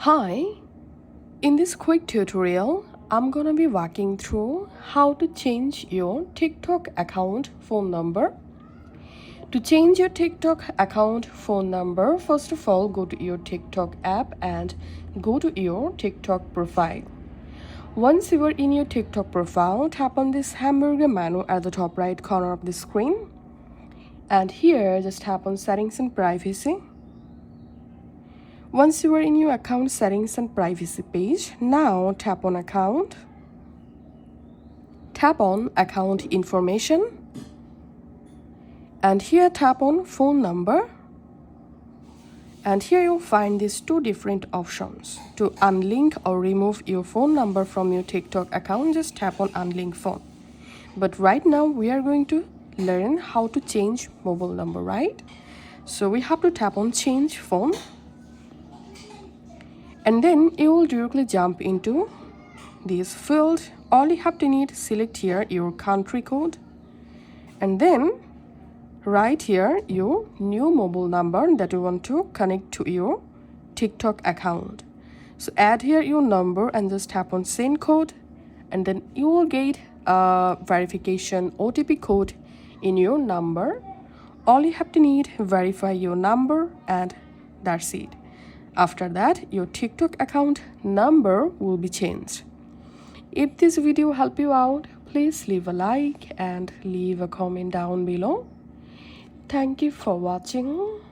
Hi, in this quick tutorial, I'm gonna be walking through how to change your TikTok account phone number. To change your TikTok account phone number, first of all, go to your TikTok app and go to your TikTok profile. Once you are in your TikTok profile, tap on this hamburger menu at the top right corner of the screen. And here, just tap on settings and privacy. Once you are in your account settings and privacy page, now tap on account. Tap on account information. And here tap on phone number. And here you'll find these two different options. To unlink or remove your phone number from your TikTok account, just tap on unlink phone. But right now we are going to learn how to change mobile number, right? So we have to tap on change phone. And then you will directly jump into this field. All you have to need, select here your country code. And then write here your new mobile number that you want to connect to your TikTok account. So add here your number and just tap on send code. And then you will get a verification OTP code in your number. All you have to need, verify your number and that's it. After that, your TikTok account number will be changed. If this video helped you out, please leave a like and leave a comment down below. Thank you for watching.